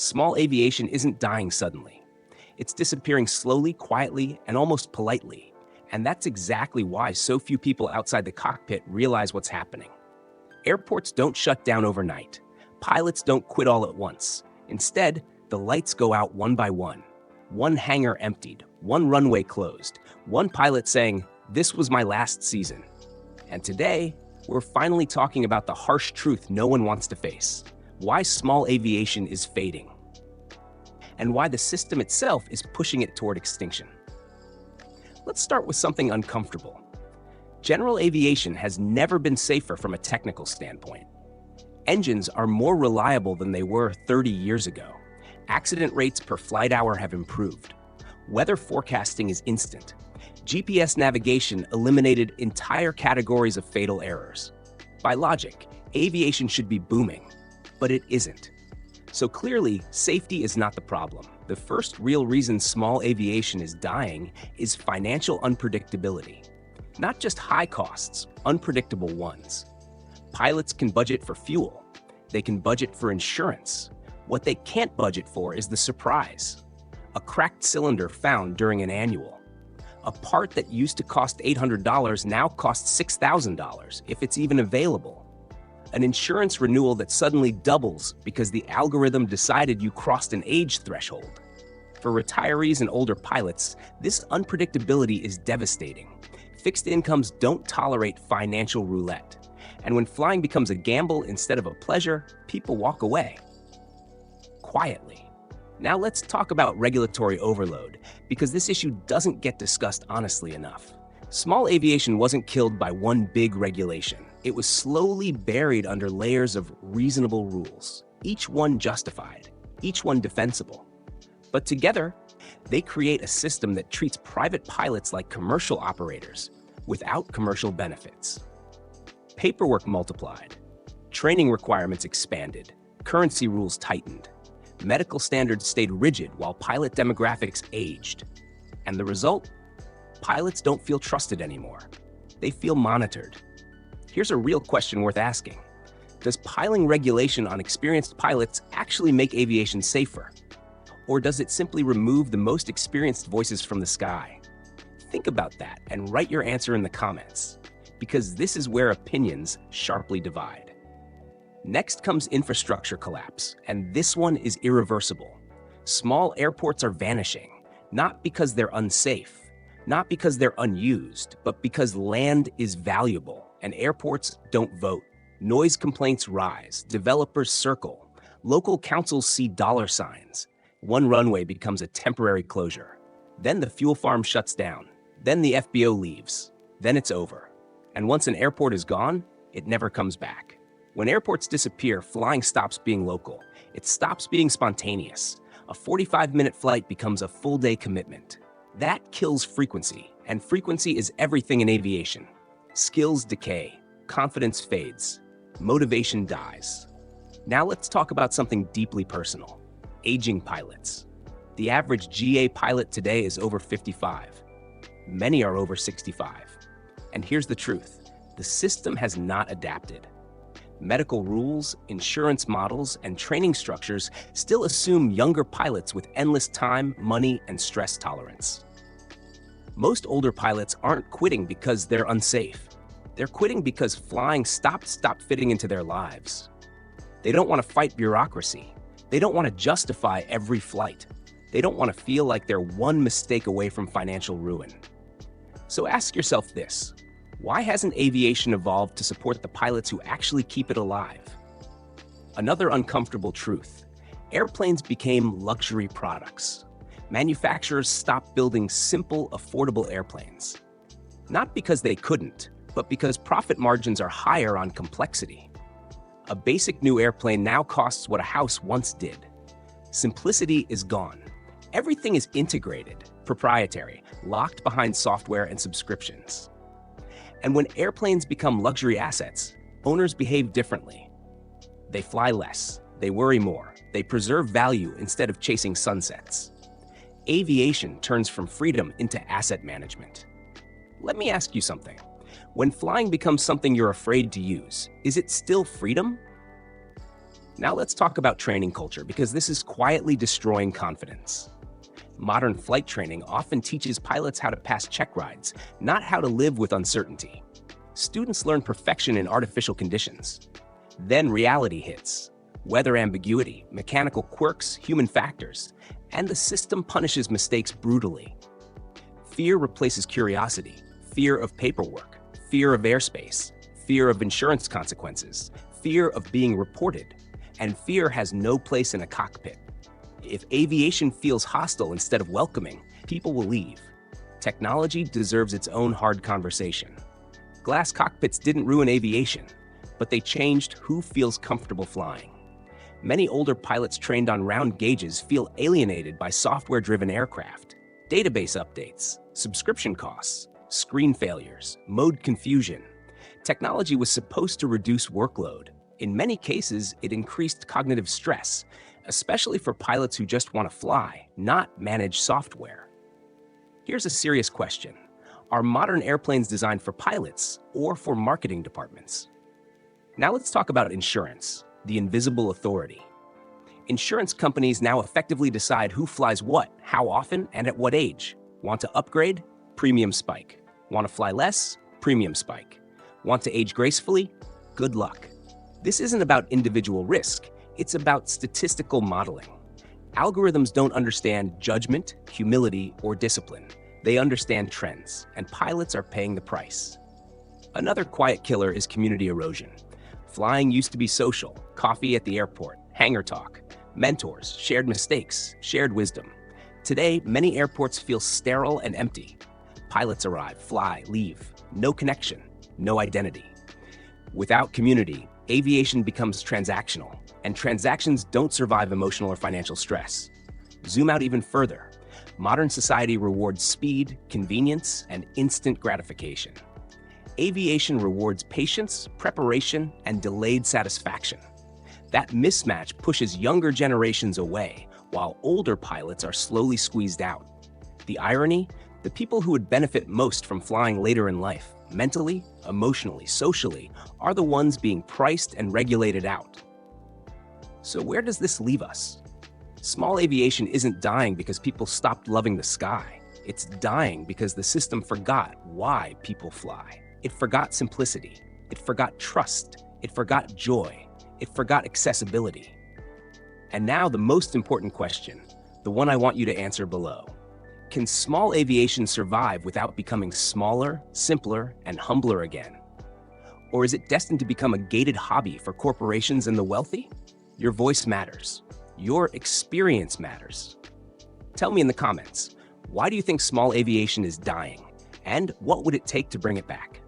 Small aviation isn't dying suddenly. It's disappearing slowly, quietly, and almost politely. And that's exactly why so few people outside the cockpit realize what's happening. Airports don't shut down overnight. Pilots don't quit all at once. Instead, the lights go out one by one. One hangar emptied, one runway closed, one pilot saying, "This was my last season." And today, we're finally talking about the harsh truth no one wants to face: why small aviation is fading, and why the system itself is pushing it toward extinction. Let's start with something uncomfortable. General aviation has never been safer from a technical standpoint. Engines are more reliable than they were 30 years ago. Accident rates per flight hour have improved. Weather forecasting is instant. GPS navigation eliminated entire categories of fatal errors. By logic, aviation should be booming, but it isn't. So clearly, safety is not the problem. The first real reason small aviation is dying is financial unpredictability. Not just high costs, unpredictable ones. Pilots can budget for fuel. They can budget for insurance. What they can't budget for is the surprise. A cracked cylinder found during an annual. A part that used to cost $800 now costs $6,000, if it's even available. An insurance renewal that suddenly doubles because the algorithm decided you crossed an age threshold. For retirees and older pilots, this unpredictability is devastating. Fixed incomes don't tolerate financial roulette. And when flying becomes a gamble instead of a pleasure, people walk away. Quietly. Now let's talk about regulatory overload, because this issue doesn't get discussed honestly enough. Small aviation wasn't killed by one big regulation. It was slowly buried under layers of reasonable rules, each one justified, each one defensible. But together, they create a system that treats private pilots like commercial operators without commercial benefits. Paperwork multiplied, training requirements expanded, currency rules tightened. Medical standards stayed rigid while pilot demographics aged. And the result? Pilots don't feel trusted anymore. They feel monitored. Here's a real question worth asking. Does piling regulation on experienced pilots actually make aviation safer? Or does it simply remove the most experienced voices from the sky? Think about that and write your answer in the comments, because this is where opinions sharply divide. Next comes infrastructure collapse, and this one is irreversible. Small airports are vanishing, not because they're unsafe, not because they're unused, but because land is valuable and airports don't vote. Noise complaints rise, developers circle, local councils see dollar signs. One runway becomes a temporary closure. Then the fuel farm shuts down. Then the FBO leaves. Then it's over. And once an airport is gone, it never comes back. When airports disappear, flying stops being local. It stops being spontaneous. A 45-minute flight becomes a full-day commitment. That kills frequency, and frequency is everything in aviation. Skills decay, confidence fades, motivation dies. Now let's talk about something deeply personal. Aging pilots. The average GA pilot today is over 55. Many are over 65. And here's the truth. The system has not adapted. Medical rules, insurance models, and training structures still assume younger pilots with endless time, money, and stress tolerance. Most older pilots aren't quitting because they're unsafe. They're quitting because flying stopped fitting into their lives. They don't want to fight bureaucracy. They don't want to justify every flight. They don't want to feel like they're one mistake away from financial ruin. So ask yourself this: why hasn't aviation evolved to support the pilots who actually keep it alive? Another uncomfortable truth: airplanes became luxury products. Manufacturers stopped building simple, affordable airplanes. Not because they couldn't, but because profit margins are higher on complexity. A basic new airplane now costs what a house once did. Simplicity is gone. Everything is integrated, proprietary, locked behind software and subscriptions. And when airplanes become luxury assets, owners behave differently. They fly less, they worry more, they preserve value instead of chasing sunsets. Aviation turns from freedom into asset management. Let me ask you something. When flying becomes something you're afraid to use, is it still freedom? Now let's talk about training culture because this is quietly destroying confidence. Modern flight training often teaches pilots how to pass check rides, not how to live with uncertainty. Students learn perfection in artificial conditions. Then reality hits. Weather ambiguity, mechanical quirks, human factors, and the system punishes mistakes brutally. Fear replaces curiosity, fear of paperwork, fear of airspace, fear of insurance consequences, fear of being reported, and fear has no place in a cockpit. If aviation feels hostile instead of welcoming, people will leave. Technology deserves its own hard conversation. Glass cockpits didn't ruin aviation, but they changed who feels comfortable flying. Many older pilots trained on round gauges feel alienated by software-driven aircraft. Database updates, subscription costs, screen failures, mode confusion. Technology was supposed to reduce workload. In many cases, it increased cognitive stress, especially for pilots who just want to fly, not manage software. Here's a serious question. Are modern airplanes designed for pilots or for marketing departments? Now let's talk about insurance, the invisible authority. Insurance companies now effectively decide who flies what, how often, and at what age. Want to upgrade? Premium spike. Want to fly less? Premium spike. Want to age gracefully? Good luck. This isn't about individual risk, it's about statistical modeling. Algorithms don't understand judgment, humility, or discipline. They understand trends, and pilots are paying the price. Another quiet killer is community erosion. Flying used to be social, coffee at the airport, hangar talk, mentors, shared mistakes, shared wisdom. Today, many airports feel sterile and empty. Pilots arrive, fly, leave. No connection, no identity. Without community, aviation becomes transactional, and transactions don't survive emotional or financial stress. Zoom out even further. Modern society rewards speed, convenience, and instant gratification. Aviation rewards patience, preparation, and delayed satisfaction. That mismatch pushes younger generations away, while older pilots are slowly squeezed out. The irony? The people who would benefit most from flying later in life, mentally, emotionally, socially, are the ones being priced and regulated out. So where does this leave us? Small aviation isn't dying because people stopped loving the sky. It's dying because the system forgot why people fly. It forgot simplicity. It forgot trust. It forgot joy. It forgot accessibility. And now the most important question, the one I want you to answer below. Can small aviation survive without becoming smaller, simpler, and humbler again? Or is it destined to become a gated hobby for corporations and the wealthy? Your voice matters. Your experience matters. Tell me in the comments, why do you think small aviation is dying? And what would it take to bring it back?